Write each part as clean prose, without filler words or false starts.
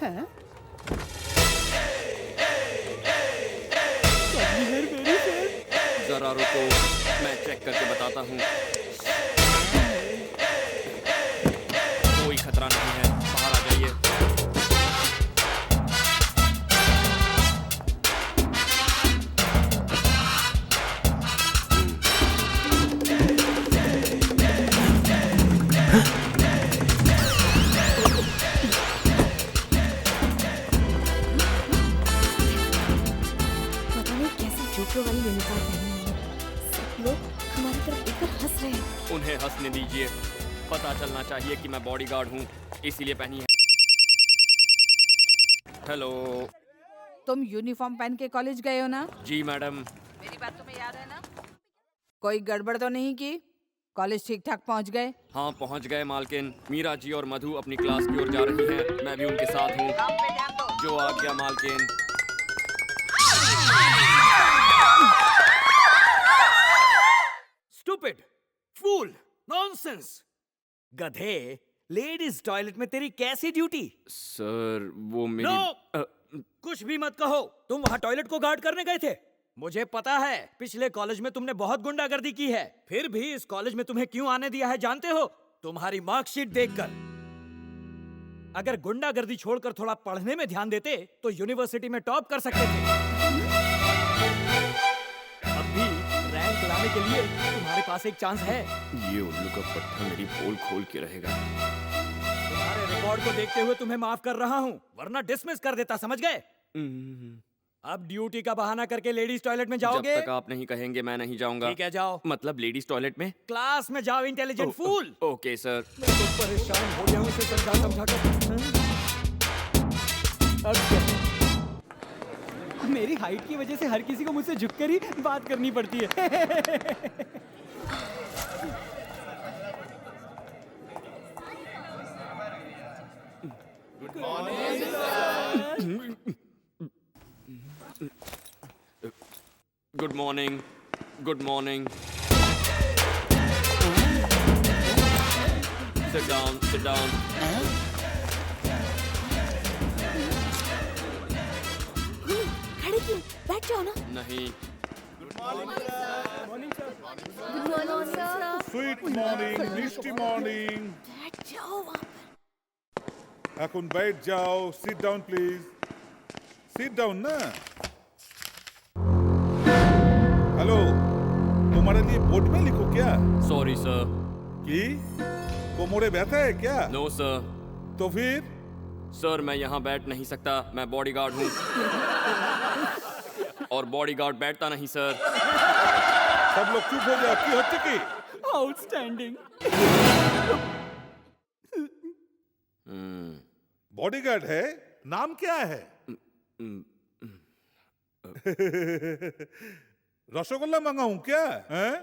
हैं? जरा रुको, मैं चेक करके बताता हूँ। कोई खतरा नहीं है, बाहर आ जाइए। पता नहीं कैसे जोकर वाली यूनिफॉर्म पहनी है। सब लोग हमारी तरफ देखकर हंस रहे हैं। उन्हें हंसने दीजिए, पता चलना चाहिए कि मैं बॉडीगार्ड हूँ, इसीलिए पहनी है। हेलो। तुम यूनिफॉर्म पहन के कॉलेज गए हो ना? जी मैडम। मेरी बात तुम्हें याद है ना? कोई गड़बड़ तो नहीं की? कॉलेज ठीक ठाक पहुंच गए? हाँ पहुँच गए मालकिन। मीरा जी और मधु अपनी क्लास की ओर जा रही हैं, मैं भी उनके साथ हूँ। काम पे ध्यान दो। जो आ गया मालकिन। स्टूपिड, फूल, नॉनसेंस, गधे। लेडीज टॉयलेट में तेरी कैसी ड्यूटी? सर वो मेरी नो! कुछ भी मत कहो। तुम वहाँ टॉयलेट को गार्ड करने गए थे। मुझे पता है पिछले कॉलेज में तुमने बहुत गुंडागर्दी की है, फिर भी इस कॉलेज में तुम्हें क्यों आने दिया है जानते हो? तुम्हारी मार्कशीट देखकर। अगर गुंडागर्दी छोड़कर थोड़ा पढ़ने में ध्यान देते तो यूनिवर्सिटी में टॉप कर सकते थे। अब भी रैंक लाने के लिए तुम्हारे पास एक चांस है। ये उल्लू का पट्टा मेरी पोल खोल के रहेगा। तुम्हारे रिकॉर्ड को देखते हुए तुम्हें माफ कर रहा हूँ, वरना डिसमिस कर देता, समझ गए? अब ड्यूटी का बहाना करके लेडीज टॉयलेट में जाओगे? जब तक आप नहीं कहेंगे मैं नहीं जाऊंगा। ठीक है, जाओ। मतलब लेडीज टॉयलेट में? क्लास में जाओ, इंटेलिजेंट फूल। Okay sir. मैं तो परेशान हो गया हूँ इसे समझा कर। अब क्या? मेरी हाइट की वजह से हर किसी को मुझसे झुककर ही बात करनी पड़ती है। Good morning. Good morning. Sit down, sit down. खड़े क्यों? बैठ जाओ ना। नहीं। Good morning sir. Sweet morning, মিষ্টি মর্নিং। बैठ जाओ वहाँ पर। এখন बैठ जाओ, sit down please. Sit down ना। हेलो, तुम्हारे लिए बोर्ड में लिखो क्या? Sorry sir. कि कोमोरे व्यथा है क्या? No sir. तो फिर? सर मैं यहाँ बैठ नहीं सकता, मैं बॉडीगार्ड हूँ। और बॉडीगार्ड बैठता नहीं सर। सब लोग चुप हो जाओ। की होती की? आउटस्टैंडिंग। बॉडीगार्ड है, नाम क्या है? रसगुल्ला मंगाऊं क्या? हैं?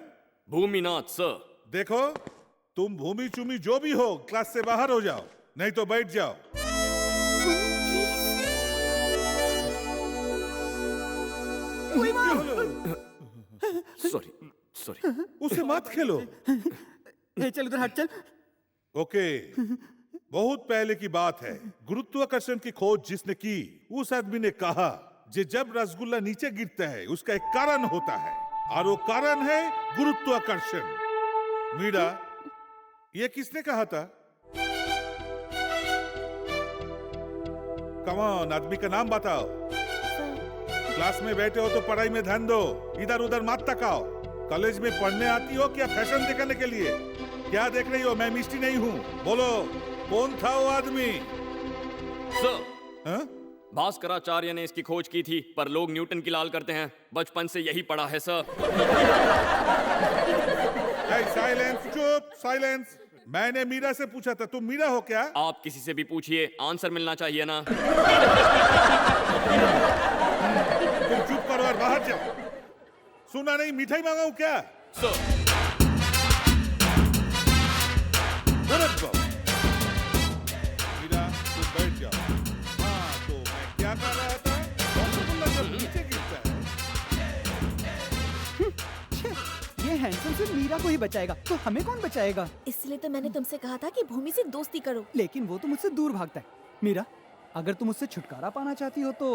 भूमिनाथ सर। देखो, तुम भूमि चूमी जो भी हो, क्लास से बाहर हो जाओ, नहीं तो बैठ जाओ। Sorry sorry. उसे मत खेलो। चल उधर हट चल। ओके, बहुत पहले की बात है। गुरुत्वाकर्षण की खोज जिसने की, उस आदमी ने कहा कि जब रसगुल्ला नीचे गिरता है उसका एक कारण होता है, और वो कारण है गुरुत्वाकर्षण। मीरा, ये किसने कहा था? कम ऑन, आदमी का नाम बताओ। क्लास में बैठे हो तो पढ़ाई में ध्यान दो, इधर उधर मत तकाओ। कॉलेज में पढ़ने आती हो क्या फैशन दिखाने के लिए? क्या देख रही हो? मैं मिस्टी नहीं हूँ। बोलो, कौन था वो आदमी? सर, हाँ? भास्कराचार्य ने इसकी खोज की थी, पर लोग न्यूटन की लाल करते हैं। बचपन से यही पढ़ा है सर। साइलेंस, चुप, साइलेंस। मैंने मीरा से पूछा था, तुम मीरा हो क्या? आप किसी से भी पूछिए, आंसर मिलना चाहिए ना। तुम चुप करो और बाहर जाओ। सुना नहीं, मिठाई मंगाऊं क्या? सर। मीरा, तुम बैठ जाओ। हाँ, तो मैं क्या कर रहा था? रसगुल्ला जब नीचे गिरता है। ये हैंडसम से मीरा को ही बचाएगा, तो हमें कौन बचाएगा? इसलिए तो मैंने तुमसे कहा था कि भूमि से दोस्ती करो। लेकिन वो तो मुझसे दूर भागता है। मीरा, अगर तुम उससे छुटकारा पाना चाहती हो तो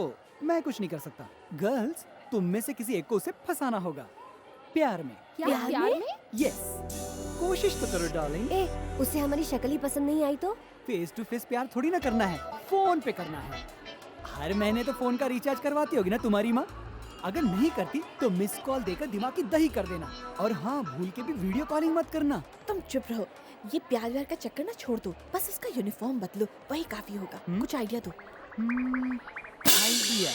मैं कुछ नहीं कर सकता। गर्ल्स, तुम में से किसी एक को उसे फंसाना होगा प्यार में। क्या प्यार में? यस, कोशिश तो करो डार्लिंग। ए, उसे हमारी शक्ल ही पसंद नहीं आई तो? फेस टू फेस प्यार थोड़ी ना करना है, फोन पे करना है। हर महीने तो फोन का रिचार्ज करवाती होगी ना तुम्हारी माँ? अगर नहीं करती तो मिस कॉल देकर दिमाग की दही कर देना। और हाँ, भूल के भी वीडियो कॉलिंग मत करना। तुम चुप रहो, ये प्यार व्यार का चक्कर ना छोड़ दो, बस उसका यूनिफॉर्म बदलो, वही काफी होगा। कुछ आइडिया दो। आइडिया?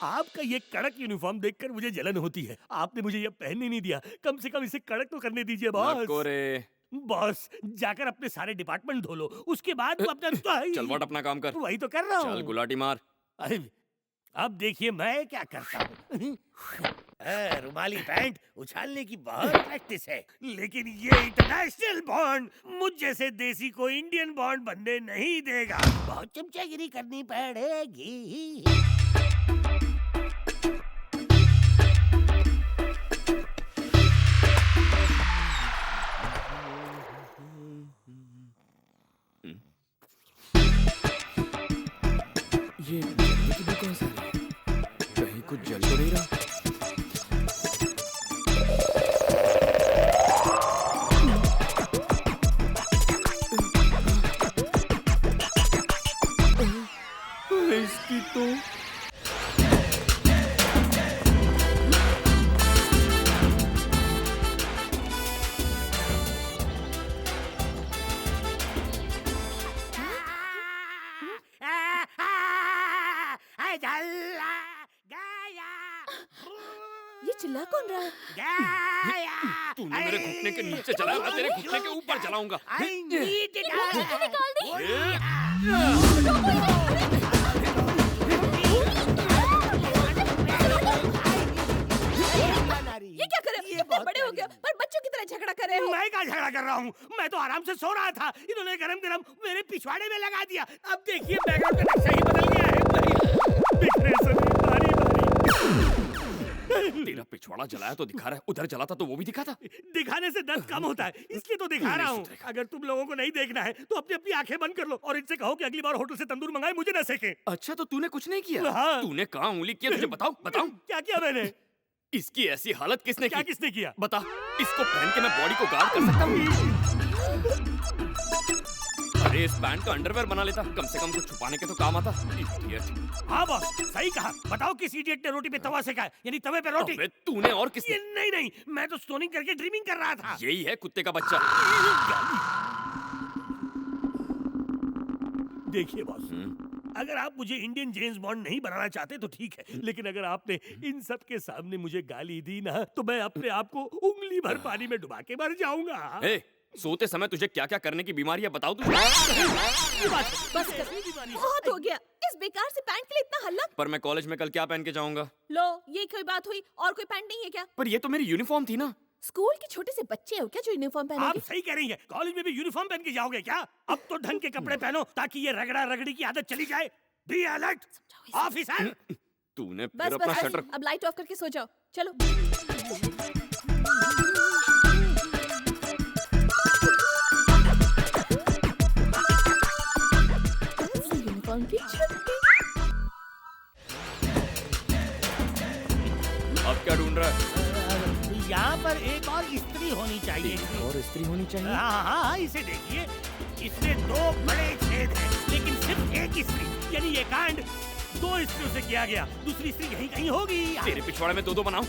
आपका ये कड़क यूनिफॉर्म देखकर मुझे जलन होती है। आपने मुझे ये पहनने नहीं दिया, कम से कम इसे कड़क तो करने दीजिए बॉस। नको रे। बॉस, जाकर अपने सारे डिपार्टमेंट धो लो, उसके बाद वो अपना चल वट अपना काम कर। वही तो कर रहा चल हूँ। गुलाटी मार। अरे अब देखिए मैं क्या करता हूँ। रुमाली पैंट उछालने की बहुत प्रैक्टिस है, लेकिन ये इंटरनेशनल बॉन्ड मुझ जैसे देसी को इंडियन बॉन्ड बनने नहीं देगा। बहुत चमचागिरी करनी पड़ेगी। ये जलने की भी कौन सा है? कहीं कुछ जल तो नहीं रहा? इसकी तो ये चिल्ला कौन रहा है? तूने मेरे घुटने के नीचे जलाया, मैं तेरे घुटने के ऊपर जलाऊंगा। ये क्या कर रहे हो? इतने बड़े हो गए पर बच्चों की तरह झगड़ा कर रहे हो। मैं क्या झगड़ा कर रहा हूँ? मैं तो आराम से सो रहा था, इन्होंने गरम गरम मेरे पिछवाड़े में लगा दिया। अब देखिए बैकग्राउंड का नक्शा ही बदल गया है। बिखरे सभी बारी बारी। तेरा पिछवाड़ा जलाया तो दिखा रहा है, उधर जला था तो वो भी दिखा था। दिखाने से दर्द कम होता है, इसलिए तो दिखा रहा हूँ। अगर तुम लोगों को नहीं देखना है तो अपनी अपनी आंखें बंद कर लो और इनसे कहो कि अगली बार होटल से तंदूर मंगाए, मुझे न सेके। अच्छा तो तूने कुछ नहीं किया? हाँ। तूने कहाँ उंगली किया? तुझे बताओ बताओ। क्या किया मैंने? इसकी ऐसी हालत किसने क्या की? किसने किया? बता, इसको पहन के मैं बॉडी को गार्ड कर सकता हूँ? अरे इस पैंट का अंडरवेयर बना लेता, कम से कम कुछ छुपाने के तो काम आता। इडियट। हाँ बॉस, सही कहा। बताओ किस इडियट ने रोटी पे तवा सेका है, यानी तवे पे रोटी। अबे तूने और किसने? ये नहीं नहीं, मैं तो स्टोनिंग करके ड्रीमिंग कर रहा था। यही है कुत्ते का बच्चा। देखिए बॉस, अगर आप मुझे इंडियन जेम्स बॉन्ड नहीं बनाना चाहते तो ठीक है, लेकिन अगर आपने इन सब के सामने मुझे गाली दी ना तो मैं अपने आप को उंगली भर पानी में डुबा के मर जाऊंगा। ए, सोते समय तुझे क्या क्या करने की बीमारी है बताओ तुझे। बस कर, बहुत हो गया इस बेकार से पैंट के लिए इतना हल्ला। पर मैं कॉलेज में कल क्या पहन के जाऊंगा? लो, ये कोई बात हुई? और कोई पैंट नहीं है क्या? पर ये तो मेरी यूनिफॉर्म थी ना। स्कूल के छोटे से बच्चे हो क्या जो यूनिफॉर्म आप पहनोगे? सही कह रही हैं, कॉलेज में भी यूनिफॉर्म पहन के जाओगे क्या? अब तो ढंग के कपड़े पहनो ताकि ये रगड़ा रगड़ी की आदत चली जाए। Be alert officer. तूने बस फिर अपना बस शटर। अब लाइट ऑफ करके सो जाओ, चलो। यूनिफॉर्म की छुट्टी। अब क्या ढूंढ रहा है? यहाँ पर एक और स्त्री होनी चाहिए। और स्त्री होनी चाहिए। हाँ हाँ, इसे देखिए, इसमें 2 बड़े छेद हैं, लेकिन सिर्फ एक स्त्री, यानी ये कांड 2 स्त्रियों से किया गया। दूसरी स्त्री यहीं कहीं होगी। तेरे पिछवाड़े में 2-2 बनाऊं?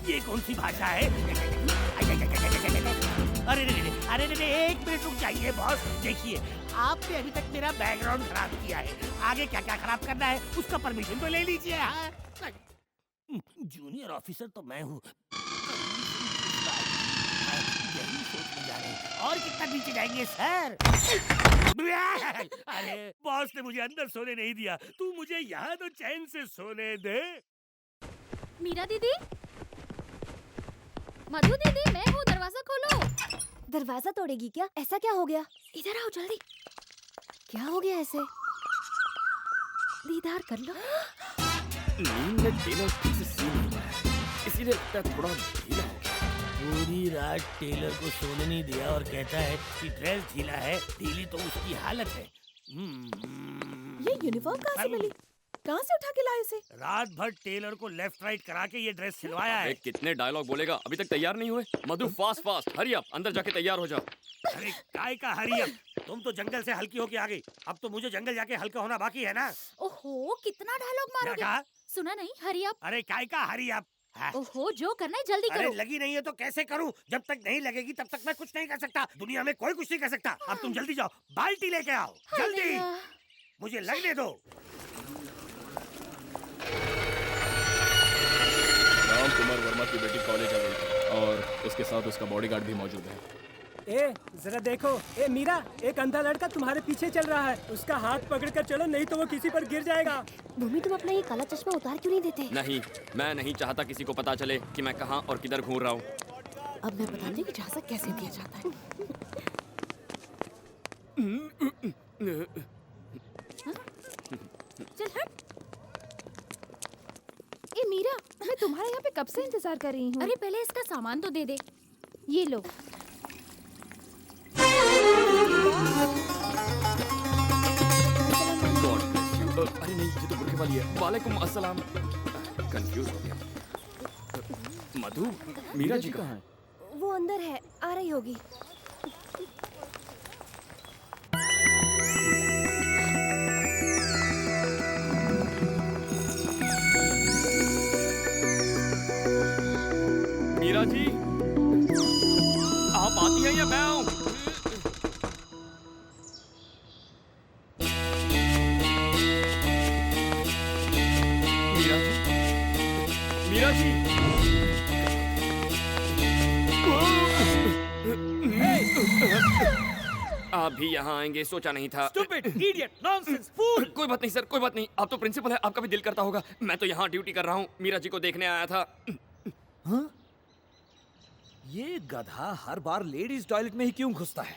ये कौन सी भाषा है? अरे रे, 1 मिनट रुक जाइए बॉस। देखिए, आपने अभी तक मेरा बैकग्राउंड खराब किया है, आगे क्या क्या खराब करना है उसका परमिशन तो ले लीजिए। हाँ? जूनियर ऑफिसर तो मैं हूँ। यही सोचने जा रहे हैं। और कितना नीचे जाएंगे सर? अरे बॉस ने मुझे अंदर सोने नहीं दिया, तू मुझे यहाँ तो चैन से सोने दे। मीरा दीदी, मधु दीदी, मैं हूँ, दरवाजा खोलो। दरवाजा तोड़ेगी क्या? ऐसा क्या हो गया? इधर आओ जल्दी। क्या हो गया ऐसे? दीदार कर लो। नींद में टेलर ठीक से सी नहीं पाया, इसीलिए लगता है थोड़ा ढीला हो गया। पूरी रात टेलर को सोने नहीं दिया और कहता है कि ड्रेस ढीला है। ढीली तो उसकी हालत है। ये यूनिफॉर्म कहाँ से मिली? कहाँ से उठा के लाए इसे? रात भर टेलर को लेफ्ट राइट करा के ये ड्रेस सिलवाया है। कितने डायलॉग बोलेगा, अभी तक तैयार नहीं हुए? मधु फास्ट फास्ट हरी अप, अंदर जाके तैयार हो जा। अरे काय का हरी अब, तुम तो जंगल से हल्की होके आ गई, अब तो मुझे जंगल जाके हल्का होना बाकी है ना। ओहो कितना डायलॉग क्या मारोगे? कहा? सुना नहीं, हरी अप। अरे काय का हरी अब। ओहो जो करना है जल्दी अरे करो। लगी नहीं है तो कैसे करूं? जब तक नहीं लगेगी तब तक मैं कुछ नहीं कर सकता। दुनिया में कोई कुछ नहीं कर सकता। अब तुम जल्दी जाओ, बाल्टी लेके आओ जल्दी, मुझे लगने दो। राम कुमार वर्मा की बेटी कॉलेज आ गई थी और उसके साथ उसका बॉडीगार्ड भी मौजूद है। ए जरा देखो, ए मीरा, एक अंधा लड़का तुम्हारे पीछे चल रहा है, उसका हाथ पकड़कर चलो नहीं तो वो किसी पर गिर जाएगा। भूमि तुम अपना ये काला चश्मा उतार क्यों नहीं देते? नहीं, मैं नहीं चाहता किसी को पता चले कि मैं कहाँ और किधर घूम रहा हूँ। अब मैं बताती कि झांसा कैसे दिया जाता है। चल हट। ए मीरा, मैं तुम्हारे यहाँ पे कब से इंतजार कर रही हूँ। अरे पहले इसका सामान तो दे दे। ये लो। अरे नहीं, ये तो बुरखे वाली है। वालेकुम अस्सलाम। कंफ्यूज हो गया। मधु, मीरा जी कहाँ है? वो अंदर है, आ रही होगी। मीरा जी, आप आती हैं या मैं आऊं? मीरा जी, मीरा जी। आप भी यहाँ आएंगे सोचा नहीं था। Stupid, idiot, nonsense, fool! कोई बात नहीं सर, कोई बात नहीं। आप तो प्रिंसिपल है, आपका भी दिल करता होगा। मैं तो यहाँ ड्यूटी कर रहा हूँ, मीरा जी को देखने आया था। हाँ? ये गधा हर बार लेडीज टॉयलेट में ही क्यों घुसता है?